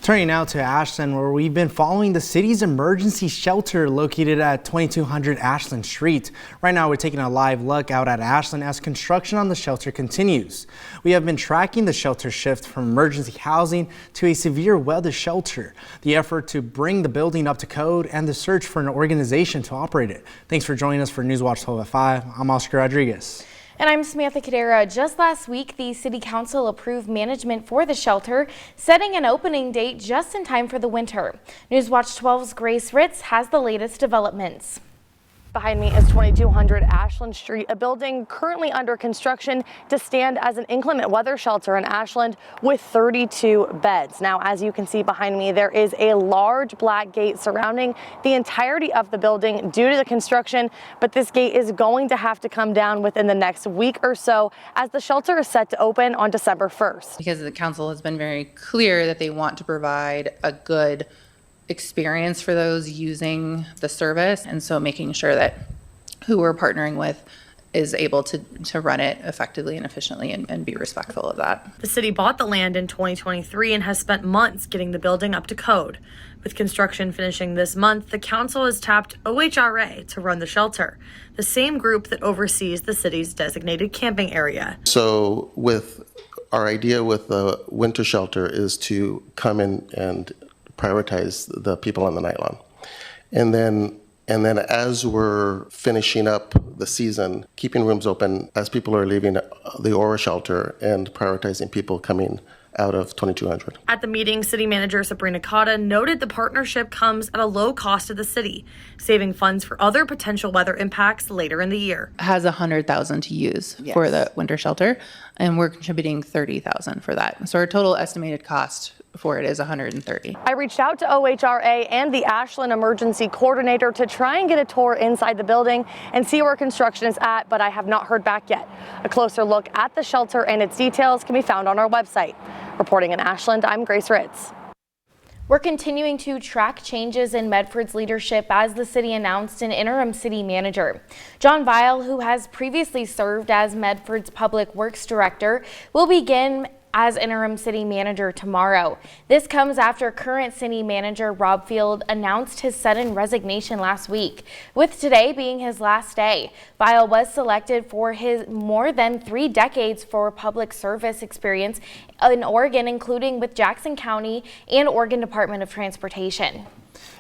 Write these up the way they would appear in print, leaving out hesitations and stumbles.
Turning now to Ashland, where we've been following the city's emergency shelter located at 2200 Ashland Street. Right now, we're taking a live look out at Ashland as construction on the shelter continues. We have been tracking the shelter shift from emergency housing to a severe weather shelter, the effort to bring the building up to code, and the search for an organization to operate it. Thanks for joining us for Newswatch 12 at 5. I'm Oscar Rodriguez. And I'm Samantha Cadera. Just last week, the City Council approved management for the shelter, setting an opening date just in time for the winter. Newswatch 12's Grace Ritz has the latest developments. Behind me is 2200 Ashland Street, a building currently under construction to stand as an inclement weather shelter in Ashland with 32 beds. Now, as you can see behind me, there is a large black gate surrounding the entirety of the building due to the construction, but this gate is going to have to come down within the next week or so as the shelter is set to open on December 1st. Because the council has been very clear that they want to provide a good experience for those using the service, and so making sure that who we're partnering with is able to run it effectively and efficiently and be respectful of that. The city bought the land in 2023 and has spent months getting the building up to code. With construction finishing this month, the council has tapped OHRA to run the shelter, the same group that oversees the city's designated camping area. So with our idea with the winter shelter is to come in and prioritize the people on the nightline. And then as we're finishing up the season, keeping rooms open as people are leaving the Aura shelter and prioritizing people coming out of 2200. At the meeting, City Manager Sabrina Cotta noted the partnership comes at a low cost to the city, saving funds for other potential weather impacts later in the year. Has $100,000 to use for the winter shelter, and we're contributing $30,000 for that. So our total estimated cost for it is $130,000. I reached out to OHRA and the Ashland Emergency Coordinator to try and get a tour inside the building and see where construction is at, but I have not heard back yet. A closer look at the shelter and its details can be found on our website. Reporting in Ashland, I'm Grace Ritz. We're continuing to track changes in Medford's leadership as the city announced an interim city manager. John Weil, who has previously served as Medford's Public Works Director, will begin as interim city manager tomorrow. This comes after current city manager Rob Field announced his sudden resignation last week, with today being his last day. Weil was selected for his more than 3 decades for public service experience in Oregon, including with Jackson County and Oregon Department of Transportation.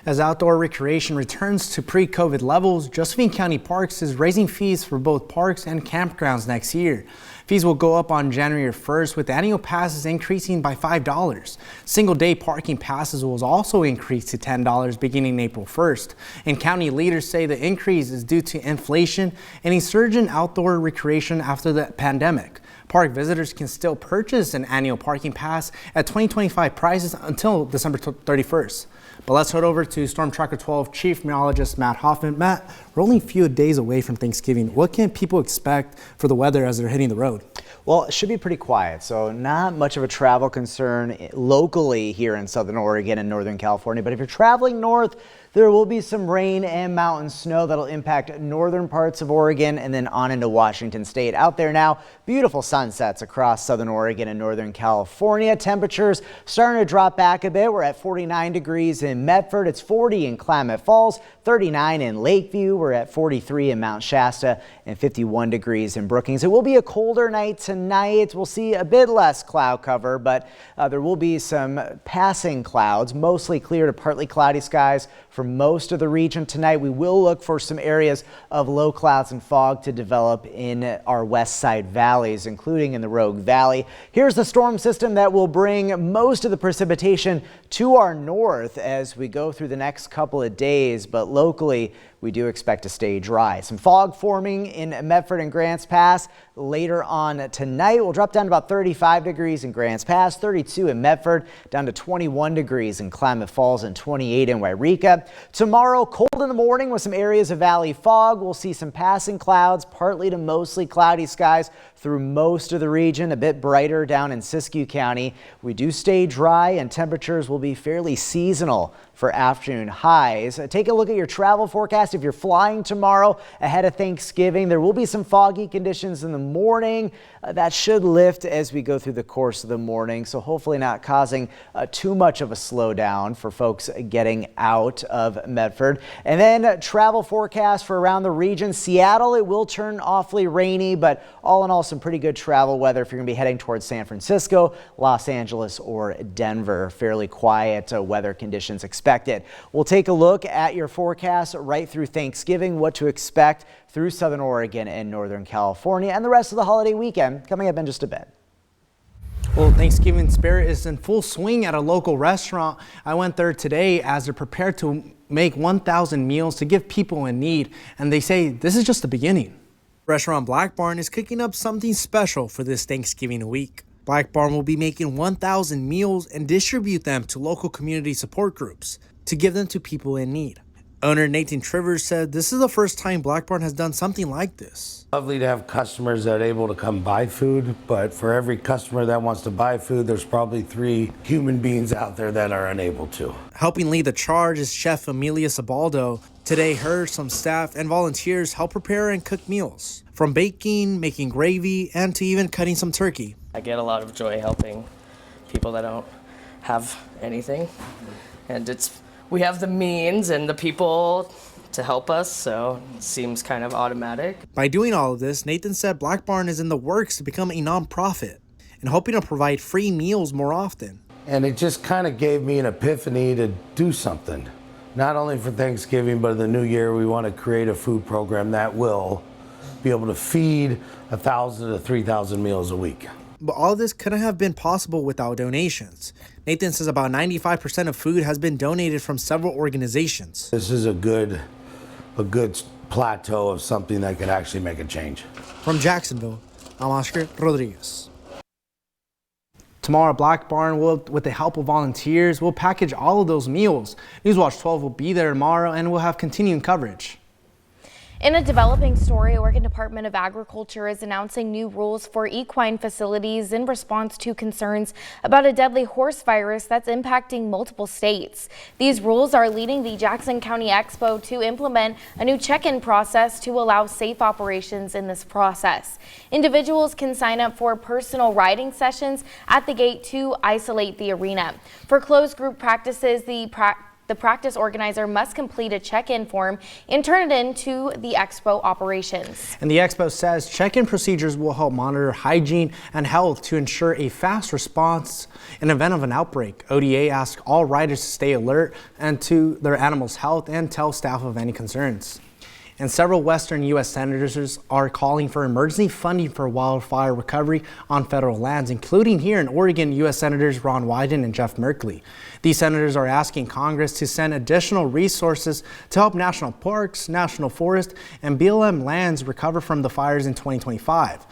As outdoor recreation returns to pre-COVID levels, Josephine County Parks is raising fees for both parks and campgrounds next year. Fees will go up on January 1st, with annual passes increasing by $5. Single-day parking passes will also increase to $10 beginning April 1st. And county leaders say the increase is due to inflation and a surge in outdoor recreation after the pandemic. Park visitors can still purchase an annual parking pass at 2025 prices until December 31st. But let's head over to Storm Tracker 12 Chief Meteorologist Matt Hoffman. Matt, we're only a few days away from Thanksgiving. What can people expect for the weather as they're hitting the road? Well, it should be pretty quiet, so not much of a travel concern locally here in Southern Oregon and Northern California. But if you're traveling north, there will be some rain and mountain snow that'll impact northern parts of Oregon and then on into Washington State. Out there now, beautiful sunsets across Southern Oregon and Northern California. Temperatures starting to drop back a bit. We're at 49 degrees in Medford. It's 40 in Klamath Falls, 39 in Lakeview. We're at 43 in Mount Shasta and 51 degrees in Brookings. It will be a colder night tonight. We'll see a bit less cloud cover, but there will be some passing clouds, mostly clear to partly cloudy skies for most of the region tonight. We will look for some areas of low clouds and fog to develop in our west side valleys, including in the Rogue Valley. Here's the storm system that will bring most of the precipitation to our north as we go through the next couple of days, but locally we do expect to stay dry. Some fog forming in Medford and Grants Pass later on tonight. We'll drop down to about 35 degrees in Grants Pass, 32 in Medford, down to 21 degrees in Klamath Falls and 28 in Wairika. Tomorrow, cold in the morning with some areas of valley fog. We'll see some passing clouds, partly to mostly cloudy skies through most of the region, a bit brighter down in Siskiyou County. We do stay dry and temperatures will be fairly seasonal for afternoon highs. Take a look at your travel forecast. forecast. If you're flying tomorrow ahead of Thanksgiving, there will be some foggy conditions in the morning. That should lift as we go through the course of the morning, so hopefully not causing too much of a slowdown for folks getting out of Medford. And then travel forecast for around the region. Seattle, it will turn awfully rainy, but all in all, some pretty good travel weather if you're going to be heading towards San Francisco, Los Angeles, or Denver. Fairly quiet weather conditions expected. We'll take a look at your forecast right through Thanksgiving, what to expect through Southern Oregon and Northern California, and the rest of the holiday weekend coming up in just a bit. Well, Thanksgiving spirit is in full swing at a local restaurant. I went there today as they're prepared to make 1,000 meals to give people in need, and they say this is just the beginning. Restaurant Black Barn is cooking up something special for this Thanksgiving week. Black Barn will be making 1,000 meals and distribute them to local community support groups to give them to people in need. Owner Nathan Trivers said this is the first time Black Barn has done something like this. Lovely to have customers that are able to come buy food, but for every customer that wants to buy food, there's probably 3 human beings out there that are unable to. Helping lead the charge is Chef Amelia Sabaldo. Today, her, some staff, and volunteers help prepare and cook meals, from baking, making gravy, and to even cutting some turkey. I get a lot of joy helping people that don't have anything, and we have the means and the people to help us, so it seems kind of automatic. By doing all of this, Nathan said Black Barn is in the works to become a nonprofit and hoping to provide free meals more often. And it just kind of gave me an epiphany to do something. Not only for Thanksgiving, but in the new year, we want to create a food program that will be able to feed 1,000 to 3,000 meals a week. But all this couldn't have been possible without donations. Nathan says about 95% of food has been donated from several organizations. This is a good plateau of something that could actually make a change. From Jacksonville, I'm Oscar Rodriguez. Tomorrow, Black Barn will, with the help of volunteers, will package all of those meals. Newswatch 12 will be there tomorrow and will have continuing coverage. In a developing story, Oregon Department of Agriculture is announcing new rules for equine facilities in response to concerns about a deadly horse virus that's impacting multiple states. These rules are leading the Jackson County Expo to implement a new check-in process to allow safe operations in this process. Individuals can sign up for personal riding sessions at the gate to isolate the arena. For closed group practices, the practice organizer must complete a check-in form and turn it in to the Expo operations. And the Expo says check-in procedures will help monitor hygiene and health to ensure a fast response in event of an outbreak. ODA asks all riders to stay alert and to their animals' health and tell staff of any concerns. And several Western U.S. senators are calling for emergency funding for wildfire recovery on federal lands, including here in Oregon, U.S. Senators Ron Wyden and Jeff Merkley. These senators are asking Congress to send additional resources to help national parks, national forests, and BLM lands recover from the fires in 2025.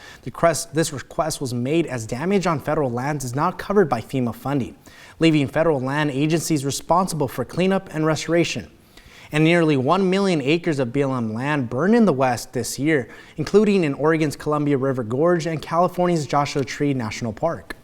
This request was made as damage on federal lands is not covered by FEMA funding, leaving federal land agencies responsible for cleanup and restoration. And nearly 1 million acres of BLM land burned in the West this year, including in Oregon's Columbia River Gorge and California's Joshua Tree National Park.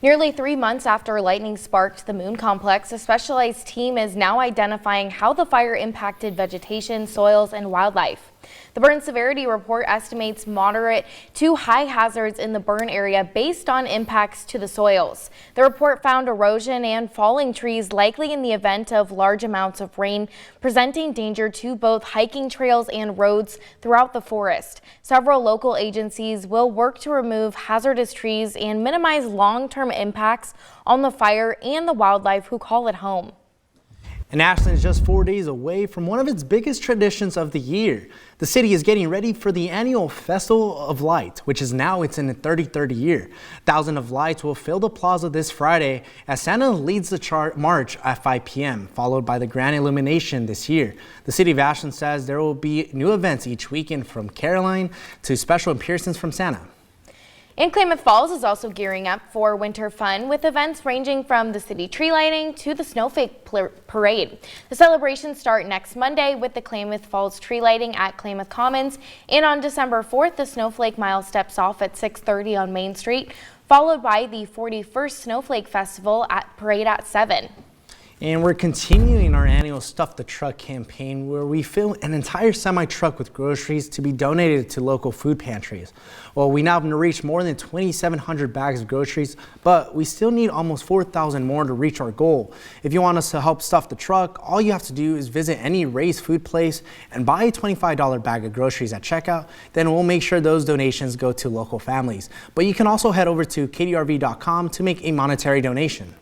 Nearly 3 months after lightning sparked the Moon Complex, a specialized team is now identifying how the fire impacted vegetation, soils, and wildlife. The burn severity report estimates moderate to high hazards in the burn area based on impacts to the soils. The report found erosion and falling trees likely in the event of large amounts of rain, presenting danger to both hiking trails and roads throughout the forest. Several local agencies will work to remove hazardous trees and minimize long-term impacts on the fire and the wildlife who call it home. And Ashland is just 4 days away from one of its biggest traditions of the year. The city is getting ready for the annual Festival of Light, which is now in its 33rd year. Thousands of lights will fill the plaza this Friday as Santa leads the march at 5 p.m., followed by the grand illumination this year. The city of Ashland says there will be new events each weekend, from Caroline to special appearances from Santa. And Klamath Falls is also gearing up for winter fun with events ranging from the city tree lighting to the snowflake parade. The celebrations start next Monday with the Klamath Falls tree lighting at Klamath Commons, and on December 4th, the Snowflake Mile steps off at 6:30 on Main Street, followed by the 41st Snowflake Festival parade at 7. And we're continuing our annual Stuff the Truck campaign where we fill an entire semi-truck with groceries to be donated to local food pantries. Well, we now have reached more than 2,700 bags of groceries, but we still need almost 4,000 more to reach our goal. If you want us to help stuff the truck, all you have to do is visit any Ray's food place and buy a $25 bag of groceries at checkout. Then we'll make sure those donations go to local families. But you can also head over to kdrv.com to make a monetary donation.